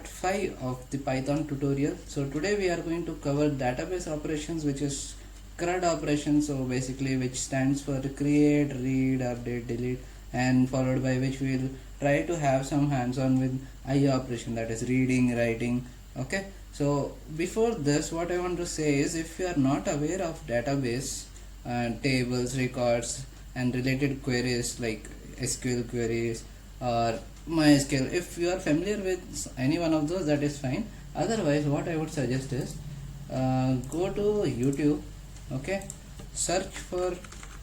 part 5 of the Python tutorial. So today we are going to cover database operations, which is CRUD operations, so basically which stands for create, read, update, delete, and followed by which we will try to have some hands-on with IO operation, that is reading, writing. Okay, so before this, what I want to say is, if you are not aware of database tables, records, and related queries like SQL queries or MySQL, if you are familiar with any one of those, that is fine. Otherwise, what I would suggest is go to YouTube. Okay, search for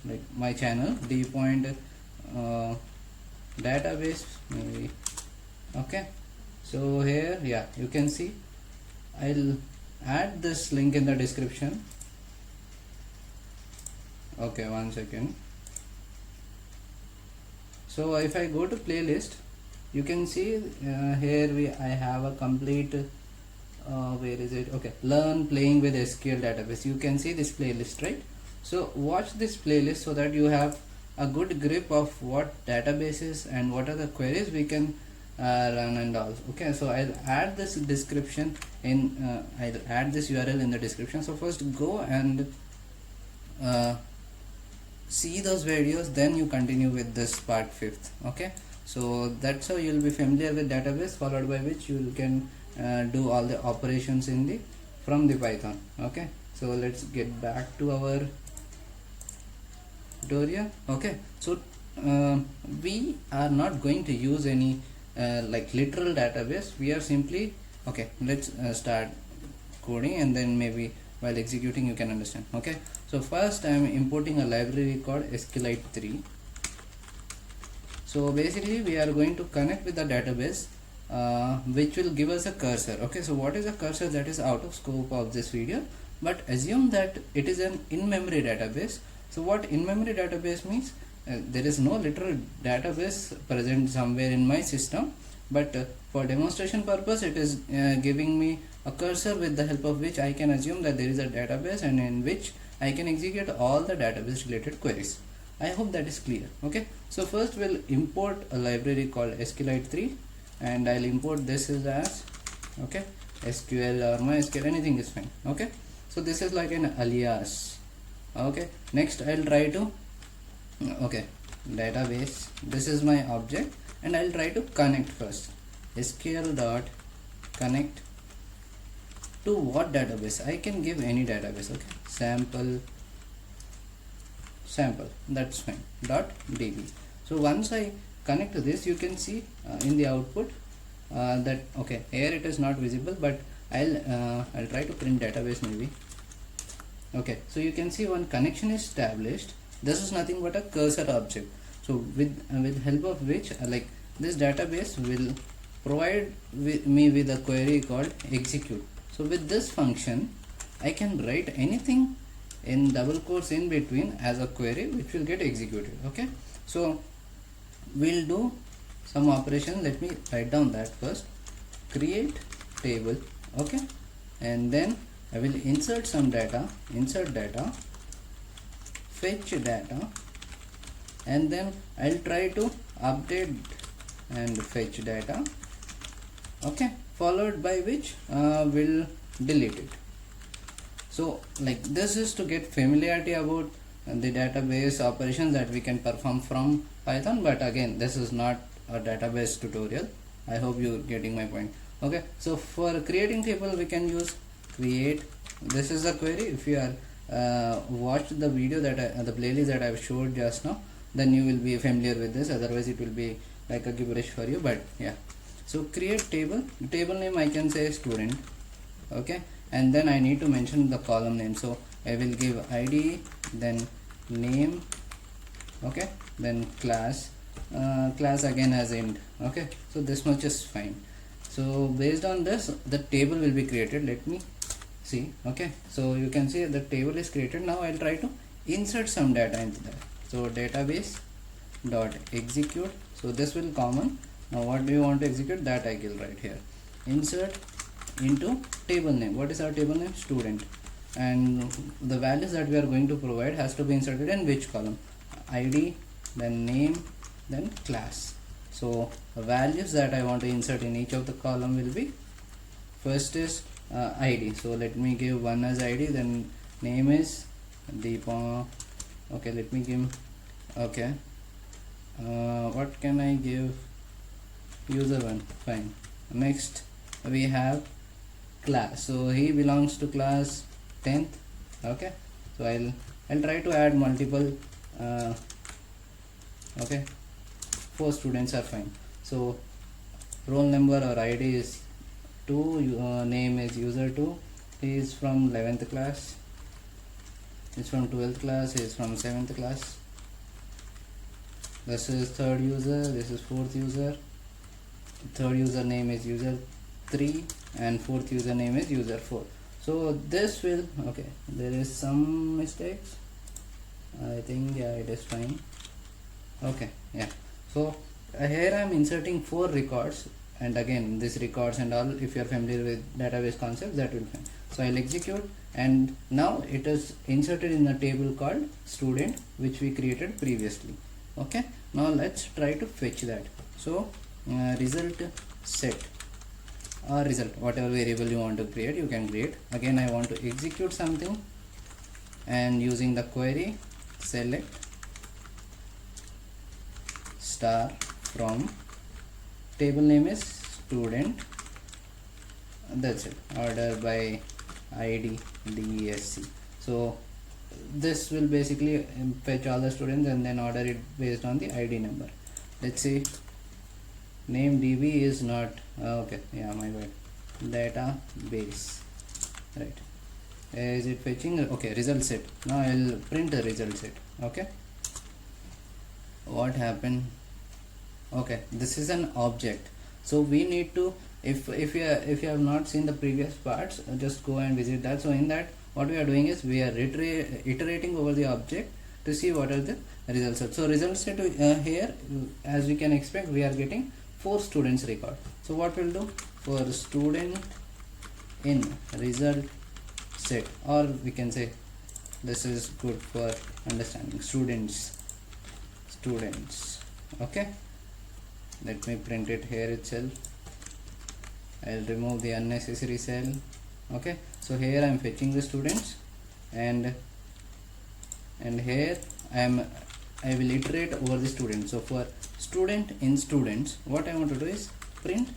like my channel dpoint database maybe. Okay, so here, yeah, you can see I'll add this link in the description. Okay, one second. So if I go to playlist, you can see here I have a complete where is it? Okay, learn playing with SQL database. You can see this playlist, right? So watch this playlist so that you have a good grip of what databases and what are the queries we can run and all. Okay, so I'll add this description in I'll add this URL in the description. So first go and see those videos, then you continue with this part 5th. Okay, so that's how you'll be familiar with database, followed by which you can do all the operations in the from the Python. Okay, so let's get back to our tutorial. Okay, so we are not going to use any like literal database. We are simply, okay, let's start coding, and then maybe while executing you can understand. Okay, so first I am importing a library called SQLite 3. So basically we are going to connect with the database which will give us a cursor. Okay, so what is a cursor? That is out of scope of this video, but assume that it is an in-memory database. So what in-memory database means, there is no literal database present somewhere in my system, but for demonstration purpose it is giving me a cursor with the help of which I can assume that there is a database and in which I can execute all the database related queries. I hope that is clear. Okay, so first we'll import a library called SQLite 3, and I'll import this as okay, SQL or MySQL, anything is fine. Okay, so this is like an alias. Okay, next I'll try to okay, database, this is my object, and I'll try to connect first. SQL dot connect to what database? I can give any database. Okay, sample, that's fine, dot db. So once I connect to this, you can see in the output that okay, here it is not visible, but I'll try to print database maybe. Okay, so you can see one connection is established. This is nothing but a cursor object. So with help of which like this database will provide me with a query called execute. So with this function I can write anything in double quotes in between as a query which will get executed. Okay, so we'll do some operation. Let me write down that first. Create table. Okay, and then I will insert some data, insert data, fetch data, and then I'll try to update and fetch data. Okay, followed by which we'll delete it. So like this is to get familiarity about the database operations that we can perform from Python, but again this is not a database tutorial. I hope you're getting my point. Okay, so for creating table we can use create. This is the query. If you are watched the video that the playlist that I've showed just now, then you will be familiar with this. Otherwise it will be like a gibberish for you, but yeah. So create table, table name I can say student. Okay, and then I need to mention the column name, so I will give ID, then name, okay, then class, class again as int. Okay, so this much is fine. So based on this the table will be created. Let me see. Okay, so you can see the table is created. Now I'll try to insert some data into that. So database dot execute, so this will common. Now what do you want to execute? That I will write here. Insert into table name. What is our table name? Student. And the values that we are going to provide has to be inserted in which column? ID, then name, then class. So the values that I want to insert in each of the column will be first is id, so let me give one as id, then name is Deepa. Okay, let me give, okay, what can I give, user one, fine. Next we have class, so he belongs to class 10th. Okay, so I'll try to add multiple, okay, 4 students are fine. So roll number or id is 2, name is user 2, he is from 11th class, he is from 12th class, he is from 7th class. This is third user, this is fourth user, third user name is user 3 and fourth username is user 4. So this will, okay, there is some mistakes, I think, yeah, it is fine. Okay, yeah, so here I am inserting 4 records, and again this records and all, if you are familiar with database concepts, that will be fine. So I'll execute, and now it is inserted in a table called student, which we created previously. Okay, now let's try to fetch that. So result set or result, whatever variable you want to create, you can create. Again I want to execute something, and using the query select star from table name is student, that's it, order by id desc. So this will basically fetch all the students and then order it based on the id number. Let's see, name db is not, okay, yeah, my bad, database, right, is it fetching, okay, result set. Now I'll print the result set. Okay, what happened, okay, this is an object, so we need to, if you have not seen the previous parts, just go and visit that. So in that, what we are doing is we are iterating over the object to see what are the results set. So results set, here as we can expect, we are getting 4 students record. So what we'll do, for student in result set, or we can say, this is good for understanding, students. Okay, let me print it here itself. I'll remove the unnecessary cell. Okay, so here I am fetching the students, and here I will iterate over the student. So for student in students, what I want to do is print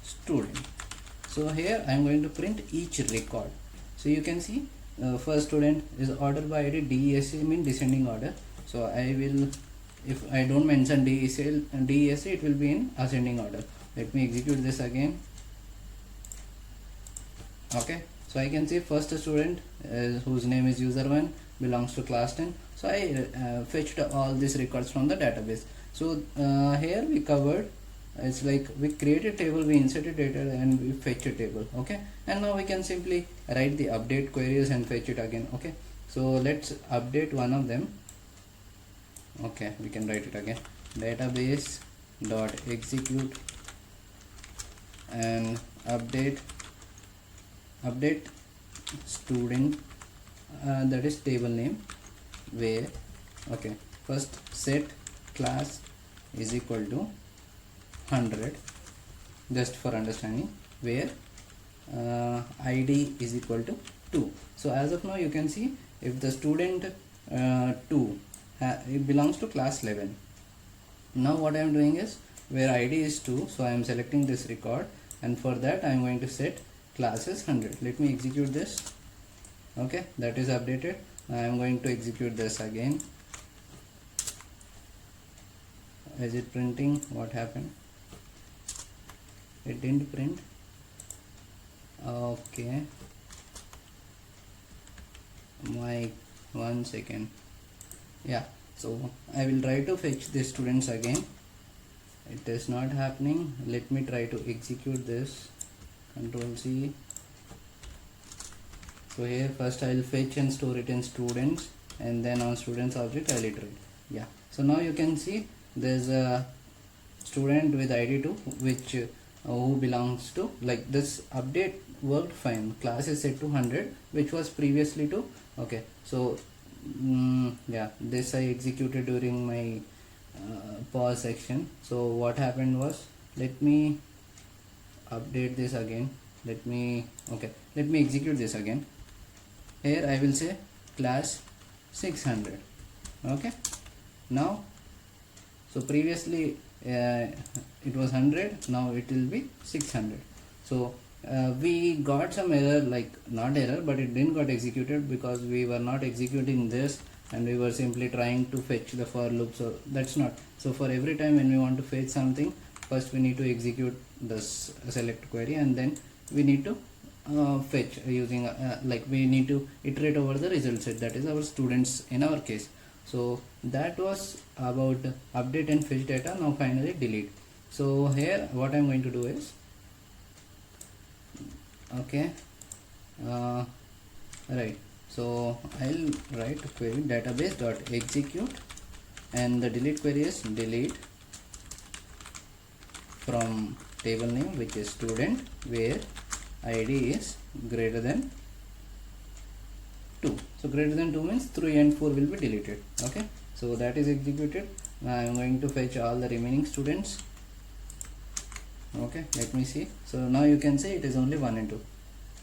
student. So here I am going to print each record. So you can see, first student is order by id desc, mean descending order. So I will, if I don't mention desc, it will be in ascending order. Let me execute this again. Okay, so I can see first student whose name is user1 belongs to class 10. So I fetched all these records from the database. So here we covered, it's like we create a table, we inserted data, and we fetch a table. Okay, and now we can simply write the update queries and fetch it again. Okay, so let's update one of them. Okay, we can write it again, database dot execute and update student, that is table name, where, okay, first set class is equal to 100, just for understanding, where id is equal to 2. So as of now you can see, if the student 2 it belongs to class 11. Now what I am doing is, where id is 2, so I am selecting this record, and for that I am going to set class is 100. Let me execute this. Okay, that is updated. I am going to execute this again. Is it printing? What happened? It didn't print. Okay, my 1 second. Yeah, so I will try to fetch the students again. It is not happening. Let me try to execute this. Control C. So here first I will fetch and store it in students, and then on students object I will iterate. Yeah, so now you can see there's a student with id2 which who belongs to, like, this update worked fine. Class is set to 100, which was previously to, okay, so yeah, this I executed during my pause section. So what happened was, let me update this again. let me execute this again. Here I will say class 600. Okay, now so previously it was 100, now it will be 600. So we got some error, like not error, but it didn't got executed because we were not executing this and we were simply trying to fetch the for loop. So that's not. So for every time when we want to fetch something, first we need to execute this select query, and then we need to fetch using like we need to iterate over the result set, that is our students in our case. So that was about update and fetch data. Now finally delete. So here what I'm going to do is, okay, right, so I'll write query database dot execute, and the delete query is delete from table name, which is student, where id is greater than 2. So greater than 2 means 3 and 4 will be deleted. Okay, so that is executed. Now I am going to fetch all the remaining students. Okay, let me see. So now you can see it is only 1 and 2.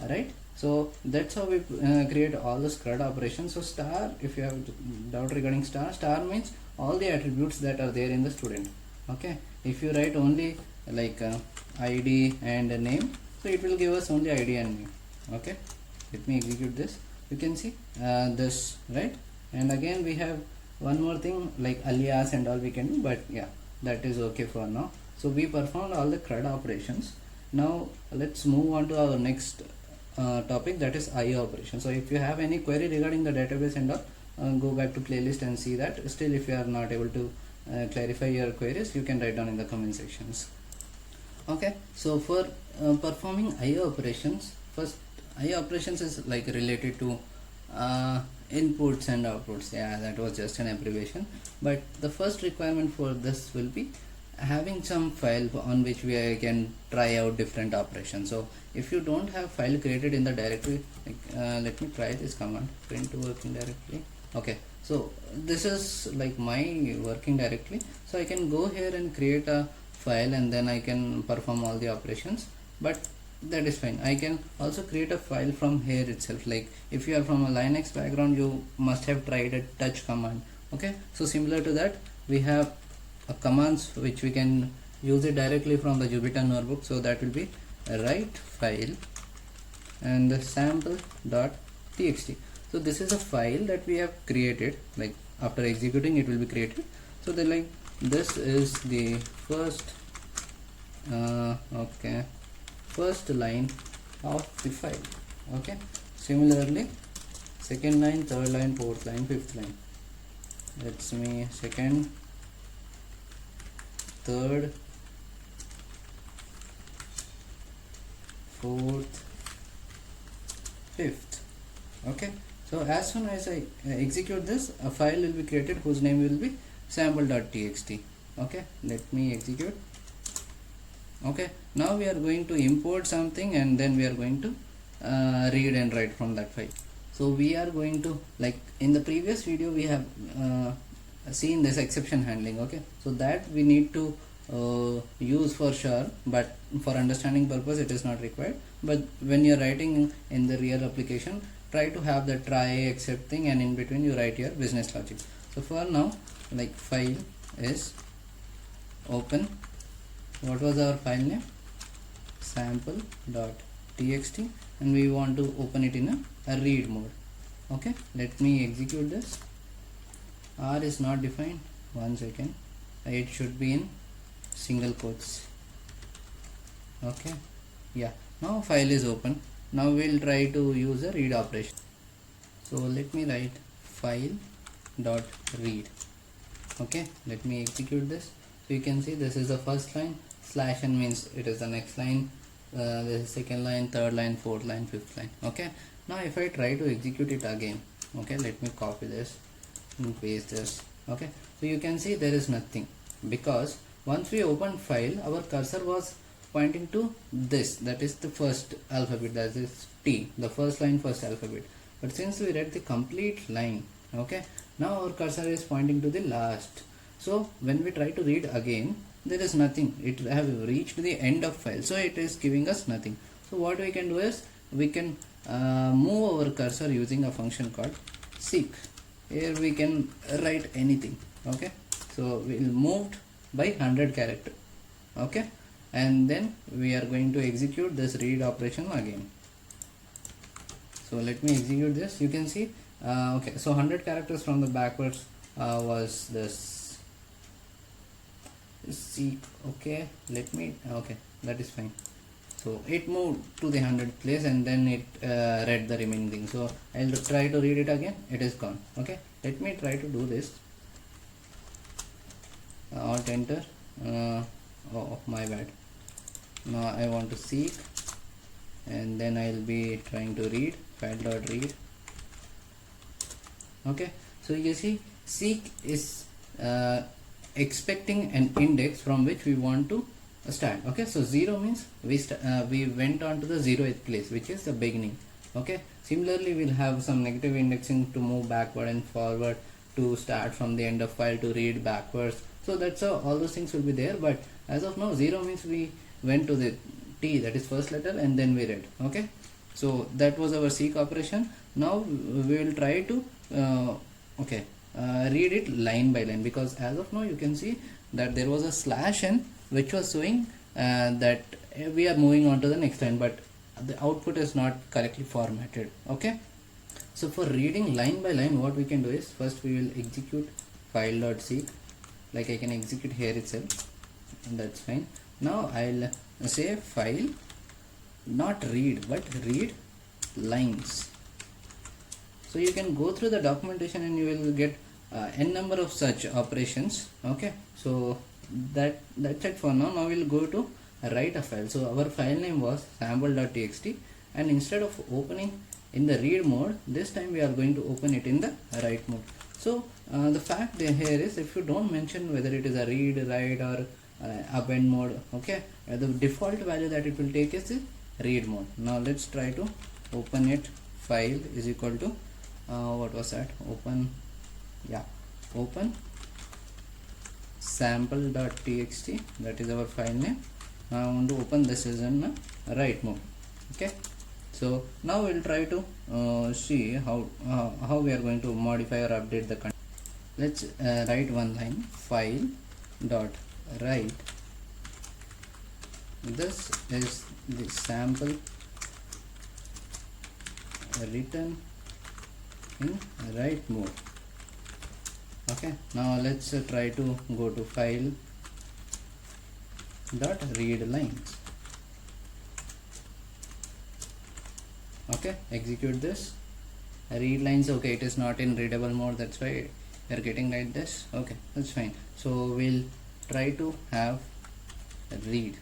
Alright, so that's how we create all the CRUD operations. So star, if you have doubt regarding star, star means all the attributes that are there in the student. Okay, if you write only like id and name, so it will give us only id and name. Okay, let me execute this. You can see this, right? And again we have one more thing like alias and all we can do, but yeah, that is okay for now. So we performed all the CRUD operations. Now let's move on to our next topic, that is IO operation. So if you have any query regarding the database and all, go back to playlist and see that. Still, if you are not able to clarify your queries, you can write down in the comment sections. Okay, so for performing IO operations, first IO operations is like related to inputs and outputs. Yeah, that was just an abbreviation, but the first requirement for this will be having some file on which we can try out different operations. So if you don't have file created in the directory, like, let me try this command, print to working directory. Okay, so this is like my working directory, so I can go here and create a file and then I can perform all the operations, but that is fine. I can also create a file from here itself. Like if you are from a Linux background, you must have tried a touch command. Okay, so similar to that, we have commands which we can use it directly from the Jupyter notebook. So that will be write file and the sample.txt. So this is a file that we have created, like after executing it will be created. So then like this is the first okay, first line of the file. Okay, similarly second line, third line, fourth line, fifth line. That's me second, third, fourth, fifth. Okay, so as soon as I execute this, a file will be created whose name will be sample.txt. okay, let me execute. Okay, now we are going to import something and then we are going to read and write from that file. So we are going to, like in the previous video we have seen this exception handling. Okay, so that we need to use for sure, but for understanding purpose it is not required. But when you are writing in the real application, try to have the try except thing, and in between you write your business logic. So for now, like file is open. What was our file name? Sample.txt, and we want to open it in a read mode. Okay, let me execute this. R is not defined. 1 second. It should be in single quotes. Okay, yeah, now file is open. Now we'll try to use a read operation. So let me write file dot read. Okay, let me execute this. So you can see this is the first line, slash n means it is the next line, this is second line, third line, fourth line, fifth line. Okay, now if I try to execute it again, okay, let me copy this and paste this. Okay, so you can see there is nothing, because once we opened file, our cursor was pointing to this, that is the first alphabet, that is T, the first line, first alphabet. But since we read the complete line, okay, now our cursor is pointing to the last. So when we try to read again, there is nothing. It have reached the end of file, so it is giving us nothing. So So what we can do is we can move our cursor using a function called seek. Here we can write anything. Okay, so we'll moved by 100 character. Okay, and then we are going to execute this read operation again. So let me execute this. You can see okay, so 100 characters from the backwards was this seek. Okay, let me, okay, that is fine. So it moved to the 100th place and then it read the remaining thing. So I'll try to read it again. It is gone. Okay, let me try to do this. Alt enter. Oh my bad. Now I want to seek, and then I'll be trying to read file.read. Okay, so you see seek is expecting an index from which we want to start. Okay, so 0 means we went on to the 0th place, which is the beginning. Okay, similarly we'll have some negative indexing to move backward and forward, to start from the end of file, to read backwards. So that's how all those things will be there, but as of now 0 means we went to the T, that is first letter, and then we read. Okay, so that was our seek operation. Now we will try to read it line by line, because as of now you can see that there was a slash n which was showing that we are moving on to the next line, but the output is not correctly formatted. Okay, so for reading line by line, what we can do is first we will execute file.seek, like I can execute here itself, and that's fine. Now I'll say file, not read but read lines. So you can go through the documentation and you will get n number of such operations. Okay, so that's it for now. Now we'll go to write a file. So our file name was sample.txt, and instead of opening in the read mode, this time we are going to open it in the write mode. So the fact here is, if you don't mention whether it is a read, write or append mode, okay, the default value that it will take is the read mode. Now let's try to open it. File is equal to what was that? Open sample.txt, that is our file name. I want to open this as in write mode. Okay, so now we'll try to see how we are going to modify or update the content. Let's write one line, file dot write. This is the sample written in write mode. Okay, now let's try to go to file dot read lines. Okay, execute this. Read lines. Okay, it is not in readable mode, that's why we are getting like this. Okay, that's fine. So we'll try to have read.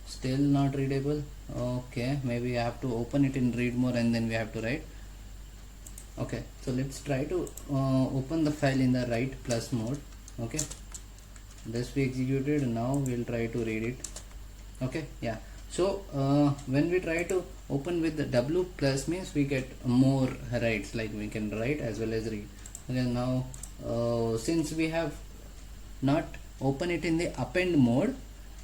Still not readable. Okay, maybe I have to open it in read mode and then we have to write. Okay, so let's try to open the file in the write plus mode. Okay, this we executed. Now we'll try to read it. Okay, yeah. So when we try to open with the W plus, means we get more writes, like we can write as well as read. Okay, now since we have not open it in the append mode,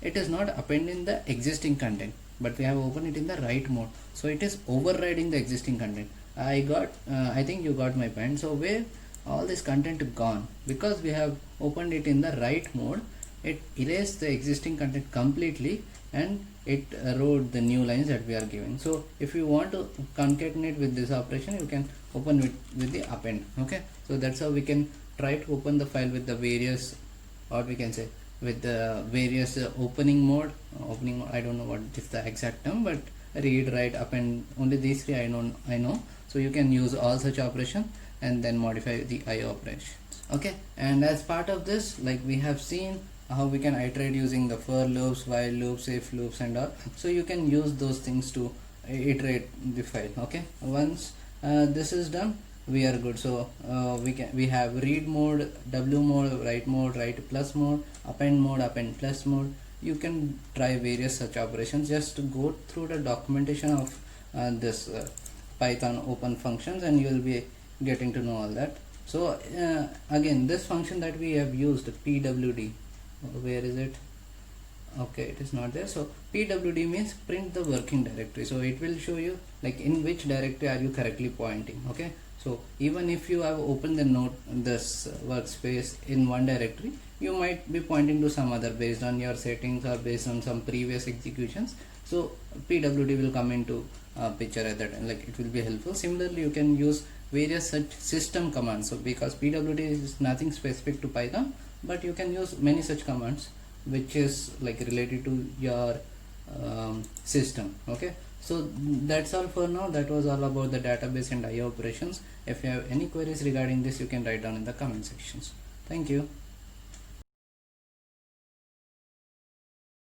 it is not appending the existing content, but we have opened it in the write mode, so it is overriding the existing content. I think you got my point. So where all this content gone, because we have opened it in the write mode, it erased the existing content completely and it wrote the new lines that we are giving. So if you want to concatenate with this operation, you can open with the append. Okay, so that's how we can try to open the file with the various, or we can say with the various opening mode. I don't know what is the exact term, but read, write, append, only these three I know. So you can use all such operations and then modify the IO operations. Okay, and as part of this, like we have seen how we can iterate using the for loops, while loops, if loops and all. So you can use those things to iterate the file. Okay, once this is done, we are good. So we have read mode, W mode, write plus mode, append plus mode. You can try various such operations. Just go through the documentation of this Python open functions and you will be getting to know all that. So again, this function that we have used, pwd, where is it? okay, it is not there. So pwd means print the working directory, so it will show you like in which directory are you correctly pointing. Okay, so even if you have opened the note this workspace in one directory, you might be pointing to some other based on your settings or based on some previous executions. So pwd will come into picture at that time, like it will be helpful. Similarly, you can use various such system commands. So because pwd is nothing specific to Python, but you can use many such commands which is like related to your system. Okay, so that's all for now. That was all about the database and IO operations. If you have any queries regarding this, you can write down in the comment sections. Thank you.